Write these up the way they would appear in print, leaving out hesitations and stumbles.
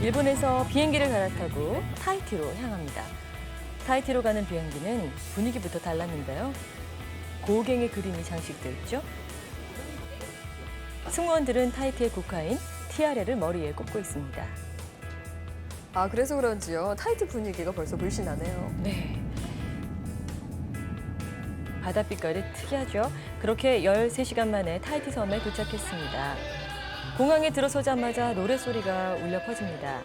일본에서 비행기를 갈아타고 타히티로 향합니다. 타히티로 가는 비행기는 분위기부터 달랐는데요. 고갱의 그림이 장식돼 있죠. 승무원들은 타히티의 국화인 티아레를 머리에 꽂고 있습니다. 아, 그래서 그런지요. 타히티 분위기가 벌써 물씬 나네요. 네. 바닷빛깔이 특이하죠. 그렇게 13시간 만에 타히티 섬에 도착했습니다. 공항에 들어서자마자 노래소리가 울려 퍼집니다.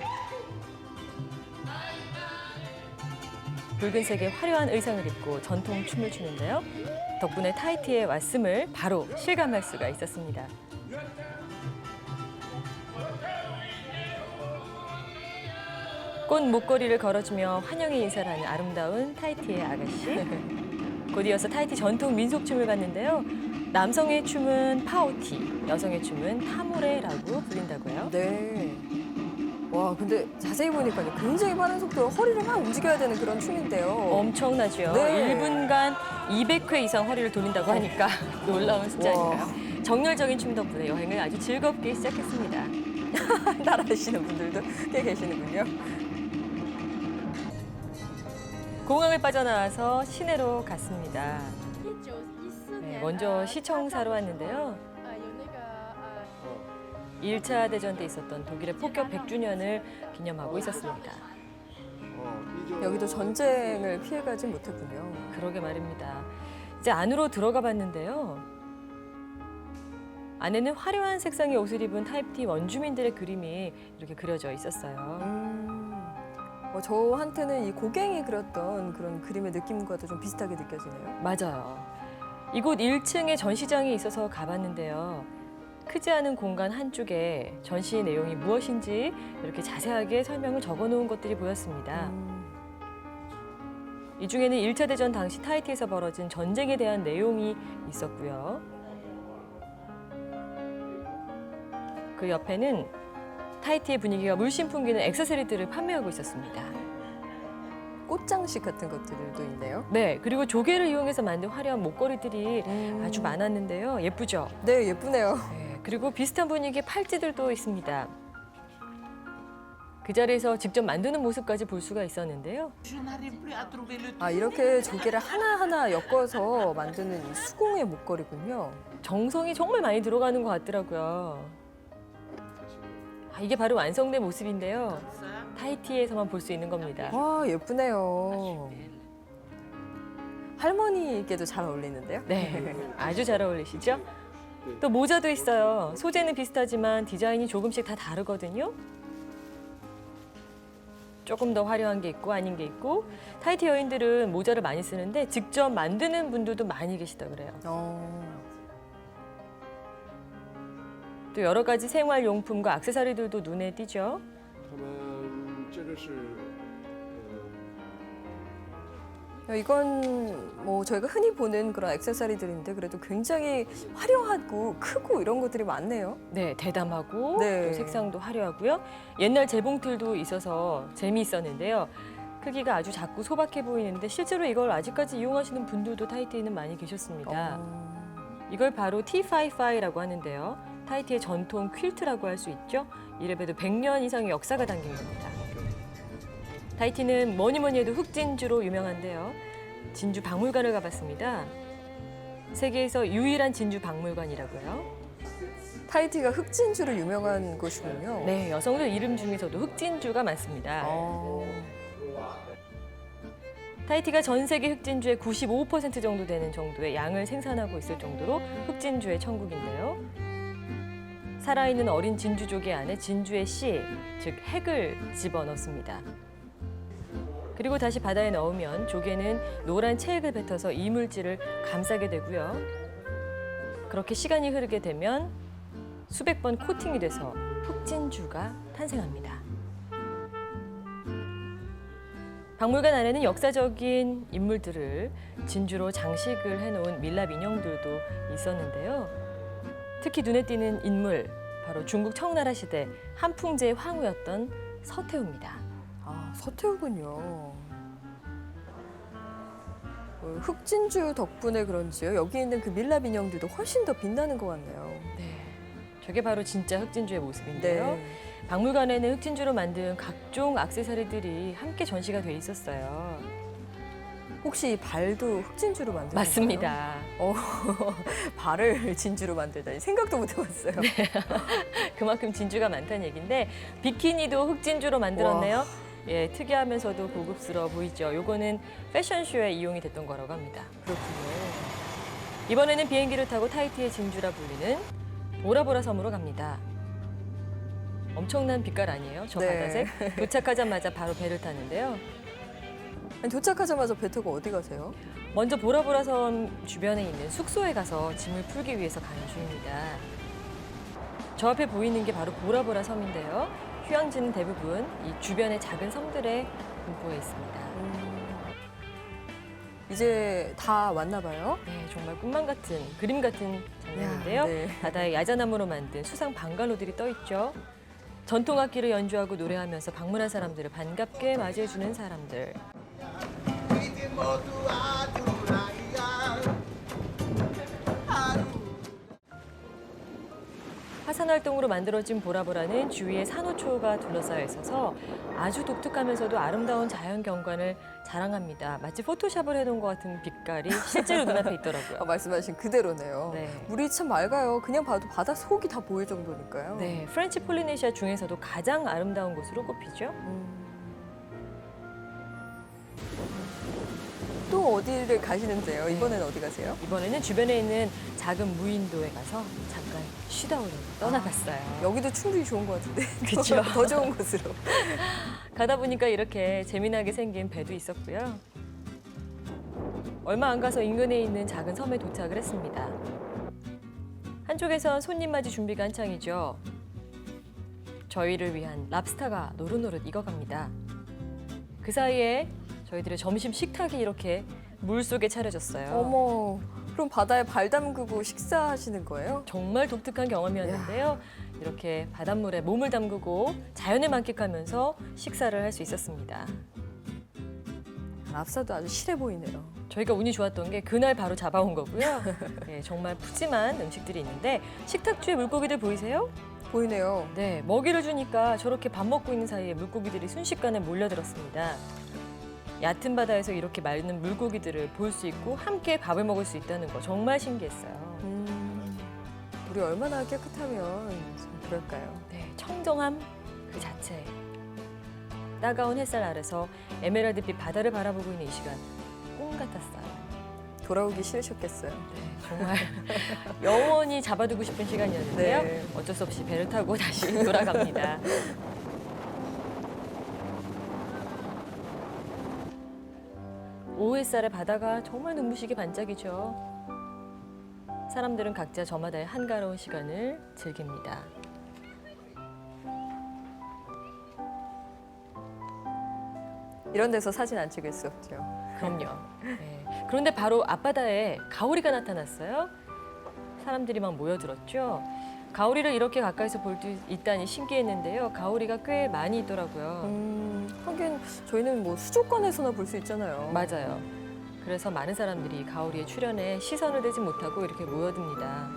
붉은색의 화려한 의상을 입고 전통 춤을 추는데요. 덕분에 타히티에 왔음을 바로 실감할 수가 있었습니다. 꽃 목걸이를 걸어주며 환영의 인사를 하는 아름다운 타히티의 아가씨. 곧 이어서 타히티 전통 민속춤을 봤는데요. 남성의 춤은 파오티, 여성의 춤은 타무레라고 불린다고요. 네. 와, 근데 자세히 보니까 굉장히 빠른 속도로 허리를 막 움직여야 되는 그런 춤인데요. 엄청나죠. 네. 1분간 200회 이상 허리를 돌린다고 하니까 놀라운 숫자니까요. 정열적인 춤 덕분에 여행을 아주 즐겁게 시작했습니다. 따라하시는 분들도 꽤 계시는군요. 공항을 빠져나와서 시내로 갔습니다. 네, 먼저 시청사로 왔는데요. 1차 대전 때 있었던 독일의 폭격 100주년을 기념하고 있었습니다. 여기도 전쟁을 피해가지 못했군요. 그러게 말입니다. 이제 안으로 들어가 봤는데요. 안에는 화려한 색상의 옷을 입은 타히티 원주민들의 그림이 이렇게 그려져 있었어요. 저한테는 이 고갱이 그렸던 그런 그림의 느낌과도 좀 비슷하게 느껴지네요. 맞아요. 이곳 1층에 전시장이 있어서 가봤는데요. 크지 않은 공간 한쪽에 전시 내용이 무엇인지 이렇게 자세하게 설명을 적어놓은 것들이 보였습니다. 이 중에는 1차 대전 당시 타히티에서 벌어진 전쟁에 대한 내용이 있었고요. 그 옆에는 타히티의 분위기가 물씬 풍기는 액세서리들을 판매하고 있었습니다. 꽃장식 같은 것들도 있네요. 네, 그리고 조개를 이용해서 만든 화려한 목걸이들이 아주 많았는데요. 예쁘죠? 네, 예쁘네요. 네, 그리고 비슷한 분위기의 팔찌들도 있습니다. 그 자리에서 직접 만드는 모습까지 볼 수가 있었는데요. 아, 이렇게 조개를 하나하나 엮어서 만드는 이 수공의 목걸이군요. 정성이 정말 많이 들어가는 것 같더라고요. 이게 바로 완성된 모습인데요. 타히티에서만 볼 수 있는 겁니다. 와, 예쁘네요. 할머니께도 잘 어울리는데요? 네, 아주 잘 어울리시죠? 또 모자도 있어요. 소재는 비슷하지만 디자인이 조금씩 다 다르거든요. 조금 더 화려한 게 있고 아닌 게 있고 타히티 여인들은 모자를 많이 쓰는데 직접 만드는 분들도 많이 계시다 그래요. 또 여러 가지 생활용품과 액세서리들도 눈에 띄죠. 이건 뭐 저희가 흔히 보는 그런 액세서리들인데 그래도 굉장히 화려하고 크고 이런 것들이 많네요. 네, 대담하고 네. 또 색상도 화려하고요. 옛날 재봉틀도 있어서 재미있었는데요. 크기가 아주 작고 소박해 보이는데 실제로 이걸 아직까지 이용하시는 분들도 타히티에는 많이 계셨습니다. 이걸 바로 T55라고 하는데요. 타히티의 전통 퀼트라고 할 수 있죠. 이래봬도 100년 이상의 역사가 담긴 겁니다. 타히티는 뭐니 뭐니 해도 흑진주로 유명한데요. 진주 박물관을 가봤습니다. 세계에서 유일한 진주 박물관이라고요. 타히티가 흑진주로 유명한 곳이군요. 네, 여성들 이름 중에서도 흑진주가 많습니다. 타히티가 전 세계 흑진주의 95% 정도 되는 정도의 양을 생산하고 있을 정도로 흑진주의 천국인데요. 살아있는 어린 진주조개 안에 진주의 씨, 즉 핵을 집어넣습니다. 그리고 다시 바다에 넣으면 조개는 노란 체액을 뱉어서 이물질을 감싸게 되고요. 그렇게 시간이 흐르게 되면 수백 번 코팅이 돼서 흑진주가 탄생합니다. 박물관 안에는 역사적인 인물들을 진주로 장식을 해놓은 밀랍 인형들도 있었는데요. 특히 눈에 띄는 인물, 바로 중국 청나라 시대 한풍제의 황후였던 서태후입니다. 아, 서태후군요. 흑진주 덕분에 그런지요. 여기 있는 그 밀랍 인형들도 훨씬 더 빛나는 것 같네요. 네, 저게 바로 진짜 흑진주의 모습인데요. 네. 박물관에는 흑진주로 만든 각종 액세서리들이 함께 전시가 돼 있었어요. 혹시 발도 흑진주로 만드는 맞습니다. 발을 진주로 만들다니 생각도 못 해봤어요. 그만큼 진주가 많다는 얘기인데 비키니도 흑진주로 만들었네요. 예, 특이하면서도 고급스러워 보이죠. 요거는 패션쇼에 이용이 됐던 거라고 합니다. 그렇군요. 이번에는 비행기를 타고 타이티의 진주라 불리는 보라보라 섬으로 갑니다. 엄청난 빛깔 아니에요? 저 네. 바다색. 도착하자마자 바로 배를 타는데요. 아니, 도착하자마자 배 타고 어디 가세요? 먼저 보라보라 섬 주변에 있는 숙소에 가서 짐을 풀기 위해서 가는 중입니다. 저 앞에 보이는 게 바로 보라보라 섬인데요. 휴양지는 대부분 이 주변의 작은 섬들에 분포해 있습니다. 이제 다 왔나 봐요. 네, 정말 꿈만 같은 그림 같은 장면인데요. 야, 네. 바다에 야자나무로 만든 수상 방갈로들이 떠 있죠. 전통 악기를 연주하고 노래하면서 방문한 사람들을 반갑게 맞이해주는 사람들. 이제 모두 아두라이야 하루 화산 활동으로 만들어진 보라보라는 주위에 산호초가 둘러싸여 있어서 아주 독특하면서도 아름다운 자연 경관을 자랑합니다. 마치 포토샵을 해놓은 것 같은 빛깔이 실제로 눈앞에 있더라고요. 말씀하신 그대로네요. 네. 물이 참 맑아요. 그냥 봐도 바다 속이 다 보일 정도니까요. 네, 프렌치 폴리네시아 중에서도 가장 아름다운 곳으로 꼽히죠. 또 어디를 가시는데요? 이번엔 어디 가세요? 이번에는 주변에 있는 작은 무인도에 가서 잠깐 쉬다 오려고 떠나갔어요. 여기도 충분히 좋은 것 같은데. 그쵸. 더 좋은 곳으로. 가다 보니까 이렇게 재미나게 생긴 배도 있었고요. 얼마 안 가서 인근에 있는 작은 섬에 도착을 했습니다. 한쪽에선 손님 맞이 준비가 한창이죠. 저희를 위한 랍스타가 노릇노릇 익어갑니다. 그 사이에 저희들의 점심 식탁이 이렇게 물속에 차려졌어요. 어머, 그럼 바다에 발 담그고 식사하시는 거예요? 정말 독특한 경험이었는데요. 이렇게 바닷물에 몸을 담그고 자연을 만끽하면서 식사를 할 수 있었습니다. 랍스타도 아주 실해 보이네요. 저희가 운이 좋았던 게 그날 바로 잡아온 거고요. 네, 정말 푸짐한 음식들이 있는데 식탁주에 물고기들 보이세요? 보이네요. 네, 먹이를 주니까 저렇게 밥 먹고 있는 사이에 물고기들이 순식간에 몰려들었습니다. 얕은 바다에서 이렇게 마르는 물고기들을 볼 수 있고 함께 밥을 먹을 수 있다는 거 정말 신기했어요. 물이 얼마나 깨끗하면 참 그럴까요? 네, 청정함 그 자체. 따가운 햇살 아래서 에메랄드빛 바다를 바라보고 있는 이 시간 꿈 같았어요. 돌아오기 싫으셨겠어요. 네, 정말 영원히 잡아두고 싶은 시간이었는데요. 네. 어쩔 수 없이 배를 타고 다시 돌아갑니다. 오후 햇살에 바다가 정말 눈부시게 반짝이죠. 사람들은 각자 저마다의 한가로운 시간을 즐깁니다. 이런 데서 사진 안 찍을 수 없죠. 그럼요. 네. 그런데 바로 앞바다에 가오리가 나타났어요. 사람들이 막 모여들었죠. 가오리를 이렇게 가까이서 볼 수 있다니 신기했는데요. 가오리가 꽤 많이 있더라고요. 하긴 저희는 뭐 수족관에서나 볼 수 있잖아요. 맞아요. 그래서 많은 사람들이 가오리의 출현에 시선을 대지 못하고 이렇게 모여듭니다.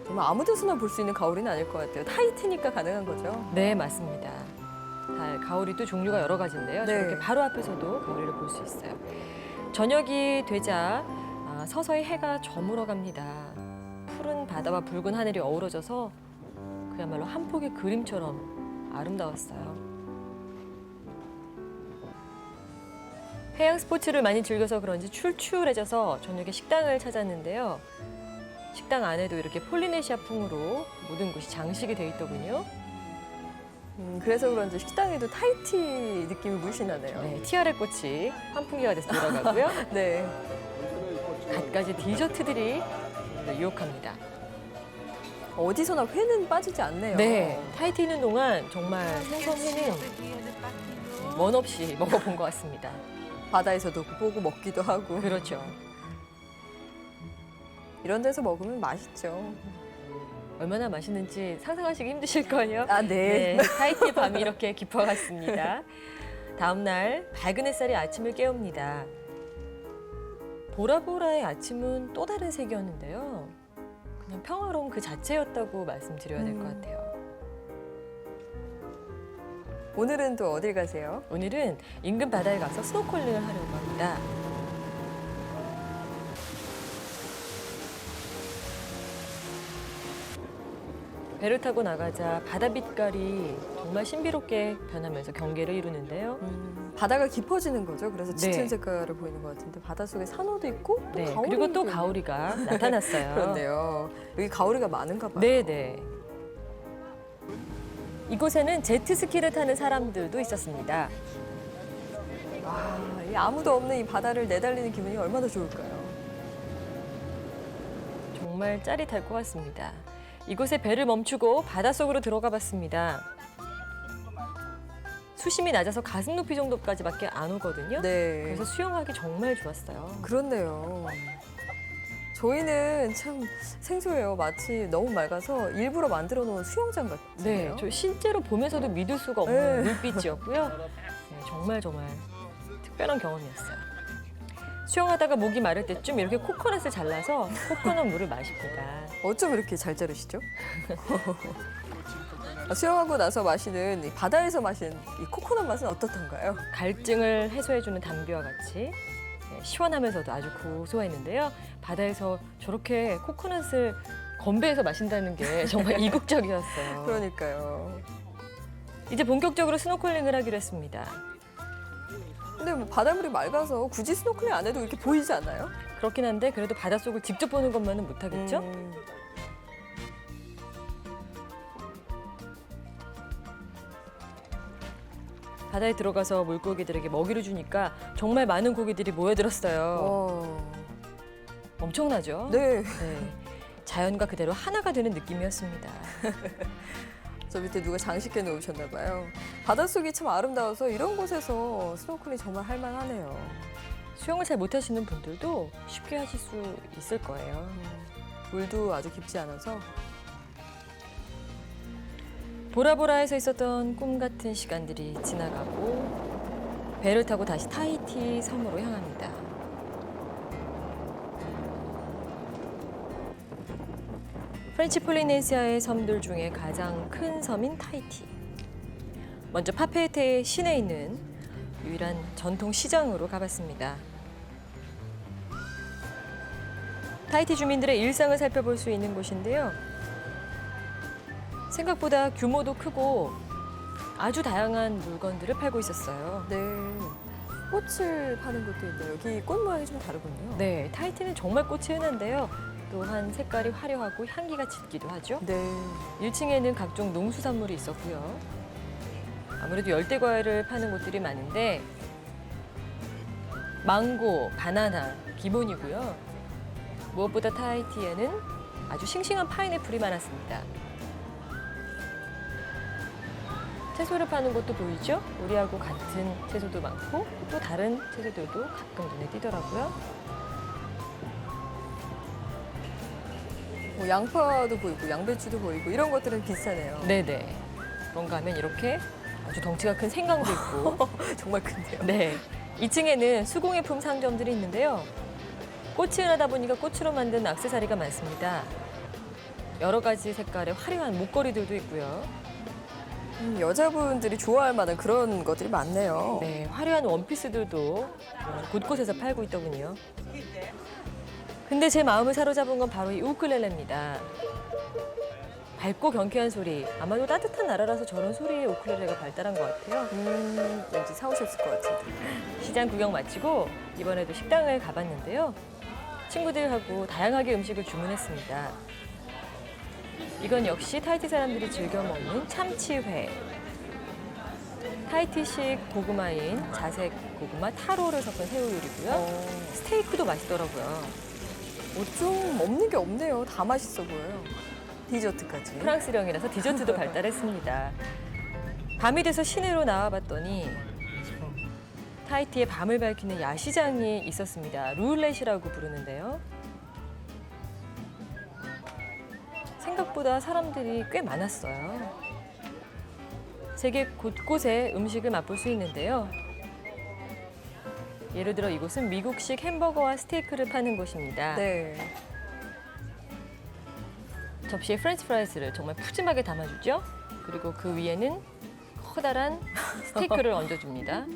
정말 아무 데서나 볼 수 있는 가오리는 아닐 것 같아요. 타이트니까 가능한 거죠. 네, 맞습니다. 가오리도 종류가 여러 가지인데요. 네. 저렇게 바로 앞에서도 가오리를 볼 수 있어요. 저녁이 되자 서서히 해가 저물어 갑니다. 푸른 바다와 붉은 하늘이 어우러져서 그야말로 한 폭의 그림처럼 아름다웠어요. 해양 스포츠를 많이 즐겨서 그런지 출출해져서 저녁에 식당을 찾았는데요. 식당 안에도 이렇게 폴리네시아풍으로 모든 곳이 장식이 되어 있더군요. 그래서 그런지 식당에도 타이티 느낌이 물씬 나네요. 네, 티아레 꽃이 환풍기가 돼서 돌아가고요. 네. 갖가지 디저트들이 유혹합니다. 어디서나 회는 빠지지 않네요. 네, 타이티 있는 동안 정말 생선회는 원 없이 먹어본 것 같습니다. 바다에서도 보고 먹기도 하고. 그렇죠. 이런 데서 먹으면 맛있죠. 얼마나 맛있는지 상상하시기 힘드실 거예요. 아, 네. 네, 타이티의 밤이 이렇게 깊어갔습니다. 다음 날 밝은 햇살이 아침을 깨웁니다. 보라보라의 아침은 또 다른 색이었는데요. 그냥 평화로운 그 자체였다고 말씀드려야 될 것 같아요. 오늘은 또 어딜 가세요? 오늘은 인근 바다에 가서 스노클링을 하려고 합니다. 배를 타고 나가자 바다 빛깔이 정말 신비롭게 변하면서 경계를 이루는데요. 바다가 깊어지는 거죠. 그래서 짙은 네. 색깔을 보이는 것 같은데 바닷속에 산호도 있고 또 네, 가오리도 그리고 또 있네요. 가오리가 나타났어요. 그렇네요. 여기 가오리가 많은가 봐요. 네네. 이곳에는 제트스키를 타는 사람들도 있었습니다. 와, 이 아무도 없는 이 바다를 내달리는 기분이 얼마나 좋을까요? 정말 짜릿할 것 같습니다. 이곳에 배를 멈추고 바닷속으로 들어가 봤습니다. 수심이 낮아서 가슴 높이 정도까지밖에 안 오거든요. 네. 그래서 수영하기 정말 좋았어요. 그렇네요. 저희는 참 생소해요. 마치 너무 맑아서 일부러 만들어 놓은 수영장 네, 같은데요. 저 실제로 보면서도 믿을 수가 없는 네. 물빛이었고요. 네, 정말 특별한 경험이었어요. 수영하다가 목이 마를 때쯤 이렇게 코코넛을 잘라서 코코넛 물을 마십니다. 어쩜 이렇게 잘 자르시죠? 수영하고 나서 마시는 이 바다에서 마시는 이 코코넛 맛은 어떻던가요? 갈증을 해소해주는 담배와 같이 시원하면서도 아주 고소했는데요. 바다에서 저렇게 코코넛을 건배해서 마신다는 게 정말 이국적이었어요. 그러니까요. 이제 본격적으로 스노클링을 하기로 했습니다. 근데 뭐 바닷물이 맑아서 굳이 스노클링 안 해도 이렇게 보이지 않아요? 그렇긴 한데 그래도 바닷속을 직접 보는 것만은 못하겠죠? 바다에 들어가서 물고기들에게 먹이를 주니까 정말 많은 고기들이 모여들었어요. 와. 엄청나죠? 네. 네. 자연과 그대로 하나가 되는 느낌이었습니다. 저 밑에 누가 장식해 놓으셨나 봐요. 바닷속이 참 아름다워서 이런 곳에서 스노클링 정말 할만하네요. 수영을 잘 못하시는 분들도 쉽게 하실 수 있을 거예요. 물도 아주 깊지 않아서 보라보라에서 있었던 꿈 같은 시간들이 지나가고 배를 타고 다시 타히티 섬으로 향합니다. 프렌치 폴리네시아의 섬들 중에 가장 큰 섬인 타히티. 먼저 파페테의 시내에 있는 유일한 전통 시장으로 가봤습니다. 타히티 주민들의 일상을 살펴볼 수 있는 곳인데요. 생각보다 규모도 크고 아주 다양한 물건들을 팔고 있었어요. 네. 꽃을 파는 곳도 있는데 여기 꽃 모양이 좀 다르군요. 네, 타히티는 정말 꽃이 흔한데요. 또한 색깔이 화려하고 향기가 짙기도 하죠. 네. 1층에는 각종 농수산물이 있었고요. 아무래도 열대 과일을 파는 곳들이 많은데 망고, 바나나 기본이고요. 무엇보다 타히티에는 아주 싱싱한 파인애플이 많았습니다. 채소를 파는 곳도 보이죠? 우리하고 같은 채소도 많고 또 다른 채소들도 가끔 눈에 띄더라고요. 뭐 양파도 보이고 양배추도 보이고 이런 것들은 비슷하네요. 네네. 그런가 하면 이렇게 아주 덩치가 큰 생강도 있고 정말 큰데요. 네. 2층에는 수공예품 상점들이 있는데요. 꽃이 흔하다 보니까 꽃으로 만든 액세서리가 많습니다. 여러 가지 색깔의 화려한 목걸이들도 있고요. 여자분들이 좋아할 만한 그런 것들이 많네요. 네, 화려한 원피스들도 곳곳에서 팔고 있더군요. 근데 제 마음을 사로잡은 건 바로 이 우쿨렐레입니다. 밝고 경쾌한 소리. 아마도 따뜻한 나라라서 저런 소리의 우쿨렐레가 발달한 것 같아요. 왠지 사오셨을 것 같은데. 시장 구경 마치고 이번에도 식당을 가봤는데요. 친구들하고 다양하게 음식을 주문했습니다. 이건 역시 타히티 사람들이 즐겨 먹는 참치회. 타히티식 고구마인 자색 고구마 타로를 섞은 새우 요리고요. 스테이크도 맛있더라고요. 좀 없는 게 없네요. 다 맛있어 보여요. 디저트까지. 프랑스령이라서 디저트도 발달했습니다. 밤이 돼서 시내로 나와봤더니 타히티의 밤을 밝히는 야시장이 있었습니다. 루울렛이라고 부르는데요. 생각보다 사람들이 꽤 많았어요. 세계 곳곳에 음식을 맛볼 수 있는데요. 예를 들어 이곳은 미국식 햄버거와 스테이크를 파는 곳입니다. 네. 접시에 프렌치 프라이스를 정말 푸짐하게 담아주죠. 그리고 그 위에는 커다란 스테이크를 얹어줍니다.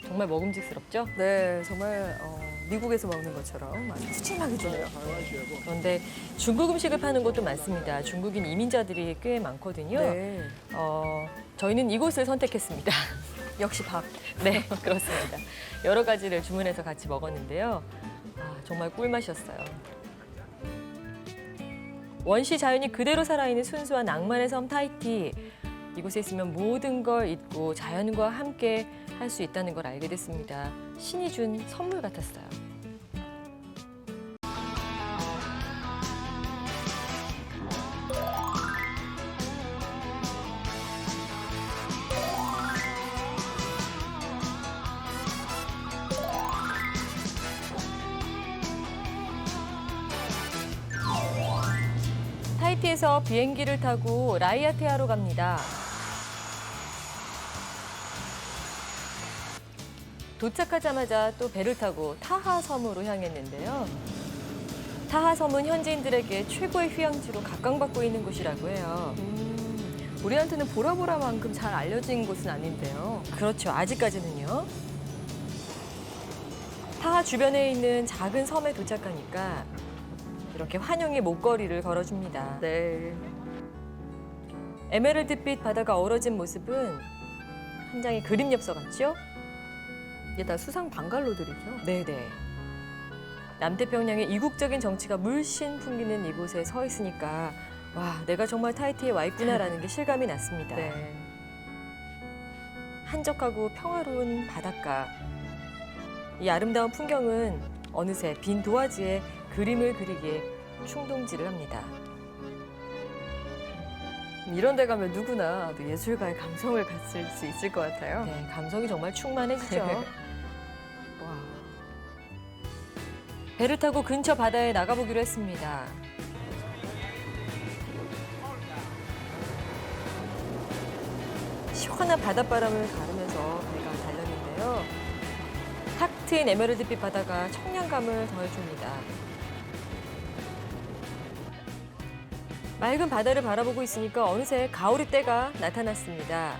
정말 먹음직스럽죠? 네, 정말 미국에서 먹는 것처럼 아주 푸짐하게 주네요. 그런데 중국 음식을 파는 곳도 많습니다. 중국인 이민자들이 꽤 많거든요. 네, 저희는 이곳을 선택했습니다. 역시 밥. 네, 그렇습니다. 여러 가지를 주문해서 같이 먹었는데요. 정말 꿀맛이었어요. 원시 자연이 그대로 살아있는 순수한 낭만의 섬 타히티. 이곳에 있으면 모든 걸 잊고 자연과 함께 할 수 있다는 걸 알게 됐습니다. 신이 준 선물 같았어요. 타히티에서 비행기를 타고 라이아테아로 갑니다. 도착하자마자 또 배를 타고 타하 섬으로 향했는데요. 타하 섬은 현지인들에게 최고의 휴양지로 각광받고 있는 곳이라고 해요. 우리한테는 보라보라만큼 잘 알려진 곳은 아닌데요. 그렇죠. 아직까지는요. 타하 주변에 있는 작은 섬에 도착하니까 이렇게 환영의 목걸이를 걸어줍니다. 네, 에메랄드빛 바다가 어우러진 모습은 한 장의 그림 엽서 같죠? 이게 다 수상 방갈로들이죠. 네네. 남태평양의 이국적인 정치가 물씬 풍기는 이곳에 서 있으니까 와, 내가 정말 타히티에 와 있구나라는 게 실감이 났습니다. 네. 한적하고 평화로운 바닷가. 이 아름다운 풍경은 어느새 빈 도화지에 그림을 그리기에 충동질을 합니다. 이런 데 가면 누구나 또 예술가의 감성을 갖을 수 있을 것 같아요. 네, 감성이 정말 충만해지죠. 와, 배를 타고 근처 바다에 나가보기로 했습니다. 시원한 바닷바람을 가르면서 배가 달렸는데요. 탁 트인 에메랄드빛 바다가 청량감을 더해줍니다. 맑은 바다를 바라보고 있으니까 어느새 가오리 떼가 나타났습니다.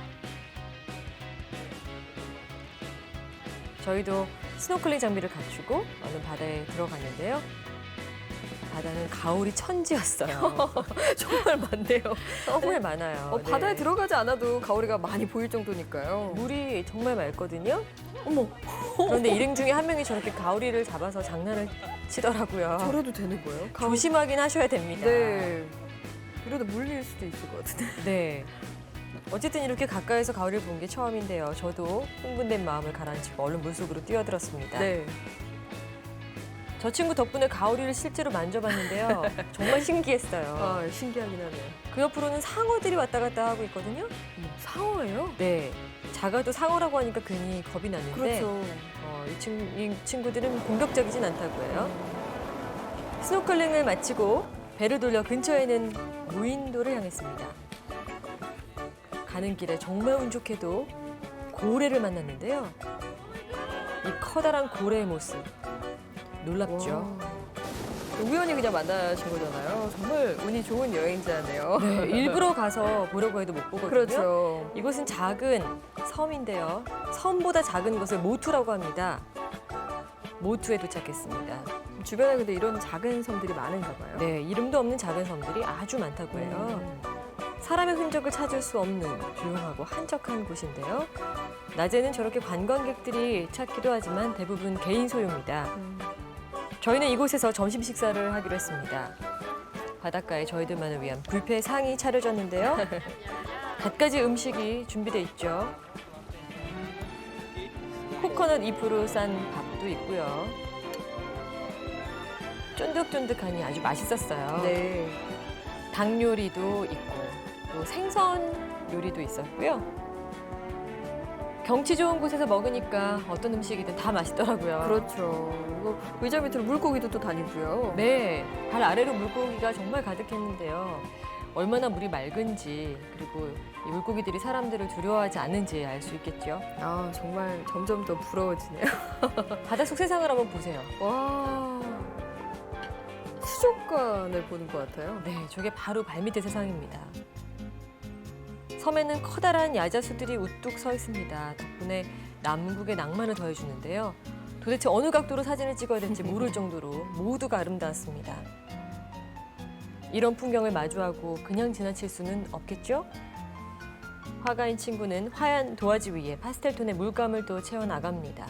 저희도 스노클링 장비를 갖추고 어느 바다에 들어갔는데요. 바다는 가오리 천지였어요. 정말 많네요. 정말 많아요. 바다에 네. 들어가지 않아도 가오리가 많이 보일 정도니까요. 물이 정말 맑거든요. 어머, 그런데 일행 중에 한 명이 저렇게 가오리를 잡아서 장난을 치더라고요. 저래도 되는 거예요? 조심하긴 하셔야 됩니다. 네. 이러다 물릴 수도 있을 것 같은데. 네. 어쨌든 이렇게 가까이서 가오리를 본 게 처음인데요. 저도 흥분된 마음을 가라앉히고 얼른 물속으로 뛰어들었습니다. 네. 저 친구 덕분에 가오리를 실제로 만져봤는데요. 정말 신기했어요. 아, 신기하긴 하네요. 그 옆으로는 상어들이 왔다 갔다 하고 있거든요. 상어예요? 네. 작아도 상어라고 하니까 괜히 겁이 나는데 그렇죠. 이 친구들은 공격적이진 않다고 해요. 스노클링을 마치고 배를 돌려 근처에 있는 무인도를 향했습니다. 가는 길에 정말 운 좋게도 고래를 만났는데요. 이 커다란 고래의 모습 놀랍죠. 와. 우연히 그냥 만나신 거잖아요. 정말 운이 좋은 여행자네요. 네, 일부러 가서 보려고 해도 못 보거든요. 그렇죠. 이곳은 작은 섬인데요. 섬보다 작은 것을 모투라고 합니다. 모투에 도착했습니다. 주변에 근데 이런 작은 섬들이 많은가 봐요. 네, 이름도 없는 작은 섬들이 아주 많다고 해요. 사람의 흔적을 찾을 수 없는 조용하고 한적한 곳인데요. 낮에는 저렇게 관광객들이 찾기도 하지만 대부분 개인 소유입니다. 저희는 이곳에서 점심 식사를 하기로 했습니다. 바닷가에 저희들만을 위한 뷔페 상이 차려졌는데요. 갖가지 음식이 준비돼 있죠. 코코넛 잎으로 싼 밥도 있고요. 쫀득쫀득하니 아주 맛있었어요. 네. 닭 요리도 있고 또 생선 요리도 있었고요. 경치 좋은 곳에서 먹으니까 어떤 음식이든 다 맛있더라고요. 그렇죠. 그리고 의자 밑으로 물고기도 또 다니고요. 네, 발 아래로 물고기가 정말 가득했는데요. 얼마나 물이 맑은지 그리고 이 물고기들이 사람들을 두려워하지 않는지 알 수 있겠죠. 아, 정말 점점 더 부러워지네요. 바닷속 세상을 한번 보세요. 와. 수족관을 보는 것 같아요. 네, 저게 바로 발밑의 세상입니다. 섬에는 커다란 야자수들이 우뚝 서 있습니다. 덕분에 남국의 낭만을 더해주는데요. 도대체 어느 각도로 사진을 찍어야 될지 모를 정도로 모두가 아름다웠습니다. 이런 풍경을 마주하고 그냥 지나칠 수는 없겠죠? 화가인 친구는 화얀 도화지 위에 파스텔톤의 물감을 또 채워나갑니다.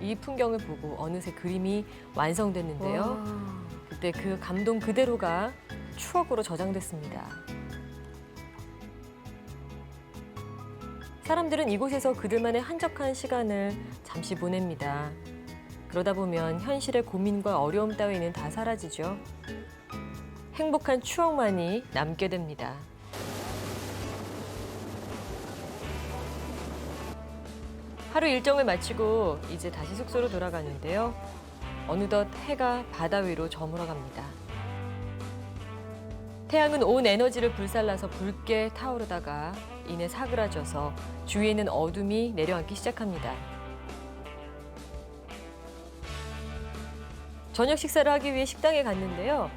이 풍경을 보고 어느새 그림이 완성됐는데요. 와. 그때 그 감동 그대로가 추억으로 저장됐습니다. 사람들은 이곳에서 그들만의 한적한 시간을 잠시 보냅니다. 그러다 보면 현실의 고민과 어려움 따위는 다 사라지죠. 행복한 추억만이 남게 됩니다. 하루 일정을 마치고 이제 다시 숙소로 돌아가는데요. 어느덧 해가 바다 위로 저물어갑니다. 태양은 온 에너지를 불살라서 붉게 타오르다가 이내 사그라져서 주위에는 어둠이 내려앉기 시작합니다. 저녁 식사를 하기 위해 식당에 갔는데요.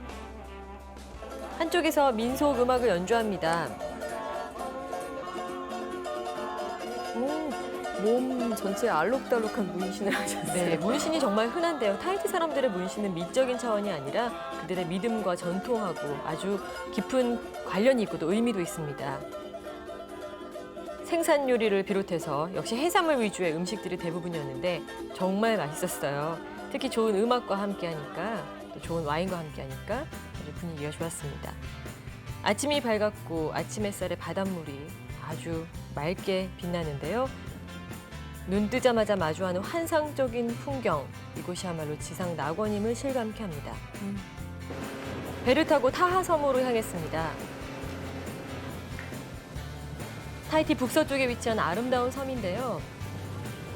한쪽에서 민속 음악을 연주합니다. 몸 전체에 알록달록한 문신을 하셨어요. 네, 문신이 정말 흔한데요. 타히티 사람들의 문신은 미적인 차원이 아니라 그들의 믿음과 전통하고 아주 깊은 관련이 있고 또 의미도 있습니다. 생산 요리를 비롯해서 역시 해산물 위주의 음식들이 대부분이었는데 정말 맛있었어요. 특히 좋은 음악과 함께하니까 또 좋은 와인과 함께하니까 아주 분위기가 좋았습니다. 아침이 밝았고 아침 햇살에 바닷물이 아주 맑게 빛나는데요. 눈 뜨자마자 마주하는 환상적인 풍경, 이곳이야말로 지상 낙원임을 실감케 합니다. 배를 타고 타하 섬으로 향했습니다. 타히티 북서쪽에 위치한 아름다운 섬인데요.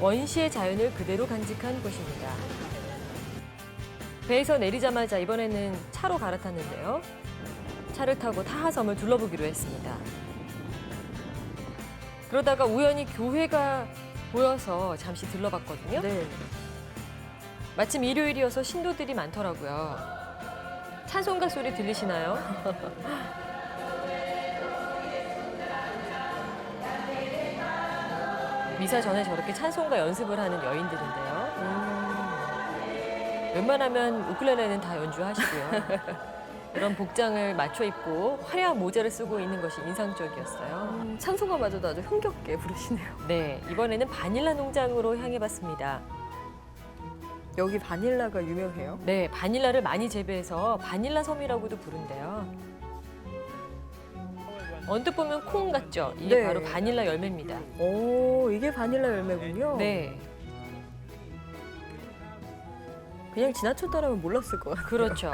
원시의 자연을 그대로 간직한 곳입니다. 배에서 내리자마자 이번에는 차로 갈아탔는데요. 차를 타고 타하 섬을 둘러보기로 했습니다. 그러다가 우연히 교회가 보여서 잠시 들러봤거든요. 네. 마침 일요일이어서 신도들이 많더라고요. 찬송가 소리 들리시나요? 미사 전에 저렇게 찬송가 연습을 하는 여인들인데요. 웬만하면 우쿨렐레는 다 연주하시고요. 이런 복장을 맞춰 입고 화려한 모자를 쓰고 있는 것이 인상적이었어요. 찬송가마저도 아주 흥겹게 부르시네요. 네, 이번에는 바닐라 농장으로 향해봤습니다. 여기 바닐라가 유명해요? 네, 바닐라를 많이 재배해서 바닐라 섬이라고도 부른대요. 언뜻 보면 콩 같죠? 이게 네. 바로 바닐라 열매입니다. 오, 이게 바닐라 열매군요. 네, 그냥 지나쳤다라면 몰랐을 것 같아요. 그렇죠.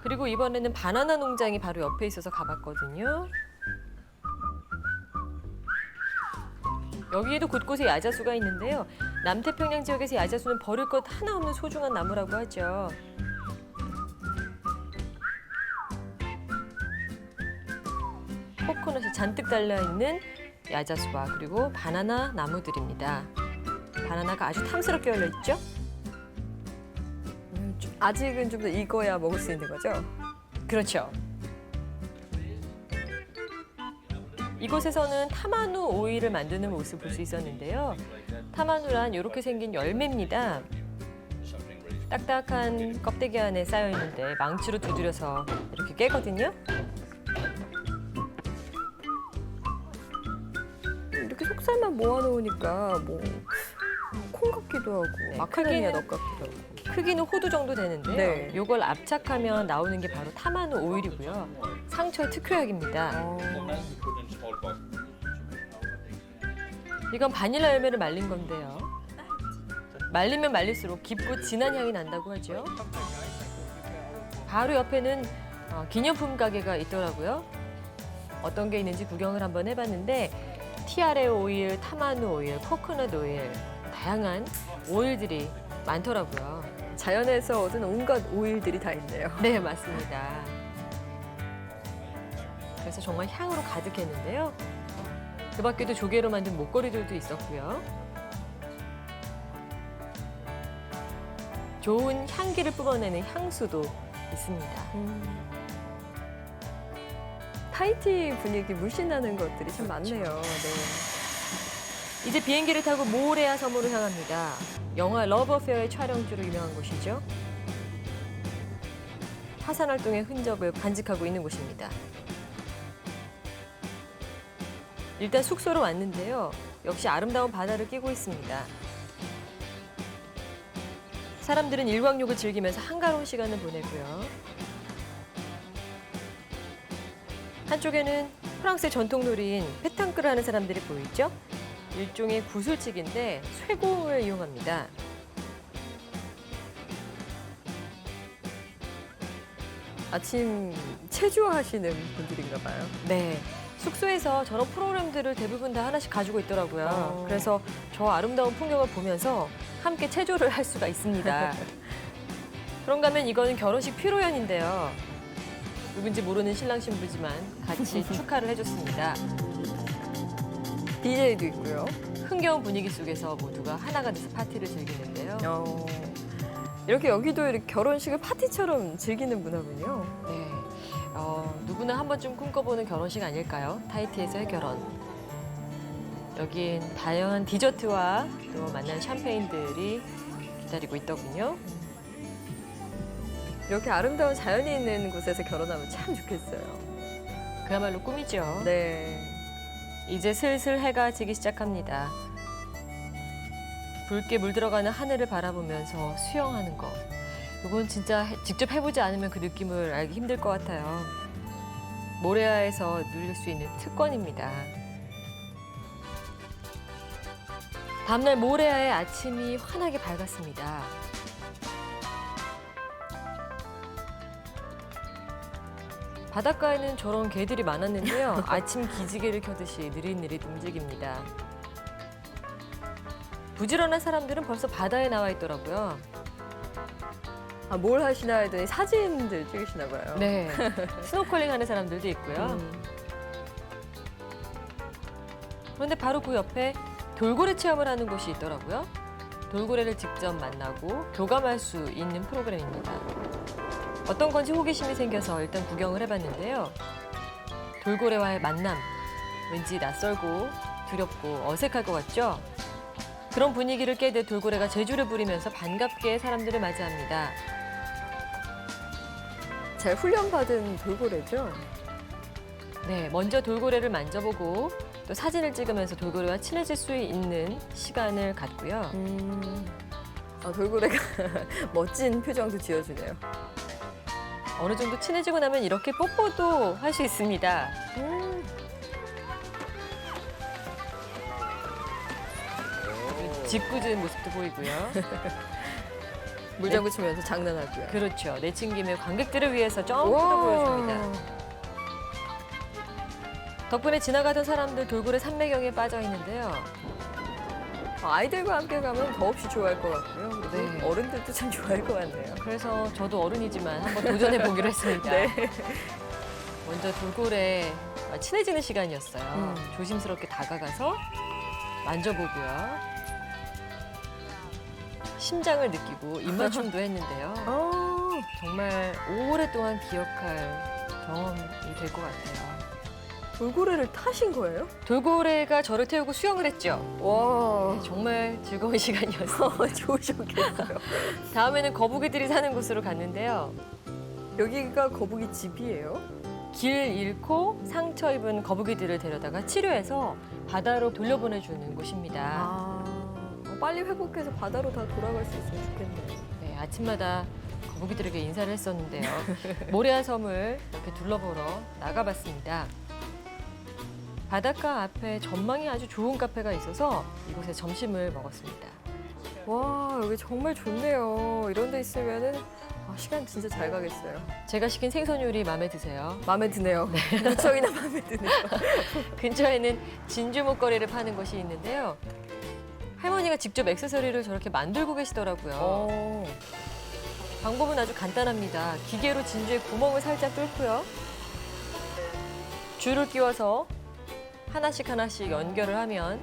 그리고 이번에는 바나나 농장이 바로 옆에 있어서 가봤거든요. 여기에도 곳곳에 야자수가 있는데요. 남태평양 지역에서 야자수는 버릴 것 하나 없는 소중한 나무라고 하죠. 코코넛이 잔뜩 달려있는 야자수와 그리고 바나나 나무들입니다. 바나나가 아주 탐스럽게 열려있죠? 아직은 좀 더 익어야 먹을 수 있는 거죠? 그렇죠. 이곳에서는 타마누 오일을 만드는 모습을 볼 수 있었는데요. 타마누란 이렇게 생긴 열매입니다. 딱딱한 껍데기 안에 쌓여 있는데 망치로 두드려서 이렇게 깨거든요. 이렇게 속살만 모아놓으니까 뭐 콩 같기도 하고 네, 마카다미아 넛 같기도 하고. 크기는 호두 정도 되는데요. 네. 이걸 압착하면 나오는 게 바로 타마누 오일이고요. 상처에 특효약입니다. 이건 바닐라 열매를 말린 건데요. 말리면 말릴수록 깊고 진한 향이 난다고 하죠. 바로 옆에는 기념품 가게가 있더라고요. 어떤 게 있는지 구경을 한번 해봤는데 티아레 오일, 타마누 오일, 코코넛 오일 다양한 오일들이 많더라고요. 자연에서 얻은 온갖 오일들이 다 있네요. 네, 맞습니다. 그래서 정말 향으로 가득했는데요. 그 밖에도 조개로 만든 목걸이들도 있었고요. 좋은 향기를 뿜어내는 향수도 있습니다. 타이티 분위기 물씬 나는 것들이 참 많네요. 네. 이제 비행기를 타고 모레아 섬으로 향합니다. 영화 러브 어페어의 촬영지로 유명한 곳이죠. 화산 활동의 흔적을 간직하고 있는 곳입니다. 일단 숙소로 왔는데요. 역시 아름다운 바다를 끼고 있습니다. 사람들은 일광욕을 즐기면서 한가로운 시간을 보내고요. 한쪽에는 프랑스의 전통놀이인 페탕크를 하는 사람들이 보이죠? 일종의 구슬치기인데 쇠공을 이용합니다. 아침 체조하시는 분들인가 봐요. 네. 숙소에서 저런 프로그램들을 대부분 다 하나씩 가지고 있더라고요. 그래서 저 아름다운 풍경을 보면서 함께 체조를 할 수가 있습니다. 그런가 하면 이거는 결혼식 피로연인데요. 누군지 모르는 신랑 신부지만 같이 축하를 해줬습니다. DJ도 있고요. 흥겨운 분위기 속에서 모두가 하나가 돼서 파티를 즐기는데요. 이렇게 여기도 이렇게 결혼식을 파티처럼 즐기는 문화군요. 네. 누구나 한 번쯤 꿈꿔보는 결혼식 아닐까요? 타이티에서의 결혼. 여긴 다양한 디저트와 또 만난 샴페인들이 기다리고 있더군요. 이렇게 아름다운 자연이 있는 곳에서 결혼하면 참 좋겠어요. 그야말로 꿈이죠. 네. 이제 슬슬 해가 지기 시작합니다. 붉게 물들어가는 하늘을 바라보면서 수영하는 거. 이건 진짜 직접 해보지 않으면 그 느낌을 알기 힘들 것 같아요. 모레아에서 누릴 수 있는 특권입니다. 다음날 모레아의 아침이 환하게 밝았습니다. 바닷가에는 저런 개들이 많았는데요. 아침 기지개를 켜듯이 느릿느릿 움직입니다. 부지런한 사람들은 벌써 바다에 나와 있더라고요. 아, 뭘 하시나 했더니 사진들 찍으시나 봐요. 네. 스노클링 하는 사람들도 있고요. 그런데 바로 그 옆에 돌고래 체험을 하는 곳이 있더라고요. 돌고래를 직접 만나고 교감할 수 있는 프로그램입니다. 어떤 건지 호기심이 생겨서 일단 구경을 해봤는데요. 돌고래와의 만남, 왠지 낯설고 두렵고 어색할 것 같죠? 그런 분위기를 깨듯 돌고래가 제주를 부리면서 반갑게 사람들을 맞이합니다. 잘 훈련받은 돌고래죠? 네, 먼저 돌고래를 만져보고 또 사진을 찍으면서 돌고래와 친해질 수 있는 시간을 갖고요. 돌고래가 멋진 표정도 지어주네요. 어느 정도 친해지고 나면 이렇게 뽀뽀도 할 수 있습니다. 짓궂은 모습도 보이고요. 물장구 치면서 장난하고요. 그렇죠. 내친김에 관객들을 위해서 점프도 우와. 보여줍니다. 덕분에 지나가던 사람들 돌고래 산매경에 빠져 있는데요. 아이들과 함께 가면 더없이 좋아할 것 같고요. 그리고 네. 어른들도 참 좋아할 것 같네요. 그래서 저도 어른이지만 한번 도전해 보기로 했습니다. 네. 먼저 돌고래 친해지는 시간이었어요. 조심스럽게 다가가서 만져보고요. 심장을 느끼고 입맞춤도 했는데요. 정말 오랫동안 기억할 경험이 될 것 같아요. 돌고래를 타신 거예요? 돌고래가 저를 태우고 수영을 했죠. 와, 정말 즐거운 시간이었어요. 좋으셨겠어요. 다음에는 거북이들이 사는 곳으로 갔는데요. 여기가 거북이 집이에요? 길 잃고 상처 입은 거북이들을 데려다가 치료해서 바다로 돌려보내주는 곳입니다. 빨리 회복해서 바다로 다 돌아갈 수 있으면 좋겠네요. 네, 아침마다 거북이들에게 인사를 했었는데요. 모래아 섬을 이렇게 둘러보러 나가봤습니다. 바닷가 앞에 전망이 아주 좋은 카페가 있어서 이곳에 점심을 먹었습니다. 와, 여기 정말 좋네요. 이런 데 있으면은 시간 진짜 잘 가겠어요. 제가 시킨 생선 요리 마음에 드세요? 마음에 드네요. 무척이나 마음에 드네요. 근처에는 진주 목걸이를 파는 곳이 있는데요. 할머니가 직접 액세서리를 저렇게 만들고 계시더라고요. 방법은 아주 간단합니다. 기계로 진주에 구멍을 살짝 뚫고요. 줄을 끼워서 하나씩 연결을 하면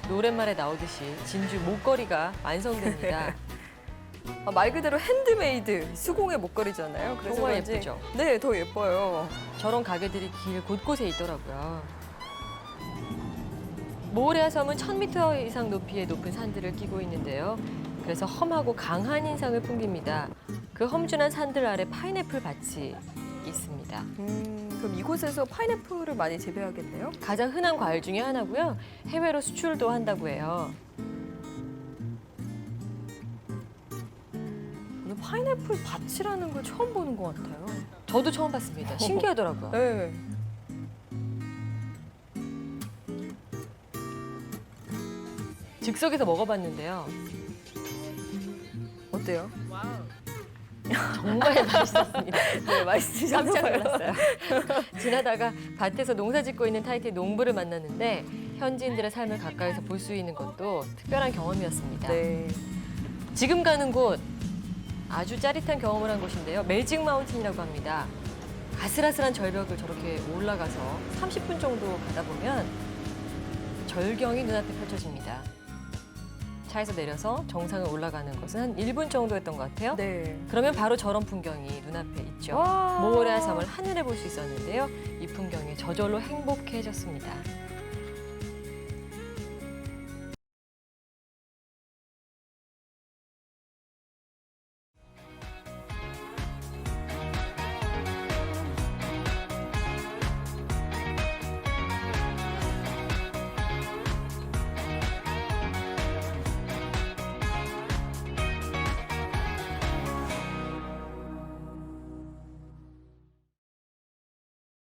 노랫말에 나오듯이 진주 목걸이가 완성됩니다. 말 그대로 핸드메이드, 수공의 목걸이잖아요. 그래서 정말 그런지 예쁘죠? 네, 더 예뻐요. 저런 가게들이 길 곳곳에 있더라고요. 모호레아 섬은 1000m 이상 높이의 높은 산들을 끼고 있는데요. 그래서 험하고 강한 인상을 풍깁니다. 그 험준한 산들 아래 파인애플 밭이 있습니다. 그럼 이곳에서 파인애플을 많이 재배하겠네요? 가장 흔한 과일 중에 하나고요. 해외로 수출도 한다고 해요. 저는 파인애플 밭이라는 걸 처음 보는 것 같아요. 저도 처음 봤습니다. 신기하더라고요. 네. 즉석에서 먹어봤는데요. 어때요? 정말 맛있었습니다. 네, 맛있으셨나 깜짝 봐요. 놀랐어요. 지나다가 밭에서 농사 짓고 있는 타이티의 농부를 만났는데 현지인들의 삶을 가까이서 볼 수 있는 것도 특별한 경험이었습니다. 네. 지금 가는 곳 아주 짜릿한 경험을 한 곳인데요. 멜직 마운틴이라고 합니다. 아슬아슬한 절벽을 저렇게 올라가서 30분 정도 가다 보면 절경이 눈앞에 펼쳐집니다. 차에서 내려서 정상을 올라가는 것은 한 1분 정도였던 것 같아요. 네. 그러면 바로 저런 풍경이 눈앞에 있죠. 와. 모호레아 섬을 하늘에 볼 수 있었는데요. 이 풍경이 저절로 행복해졌습니다.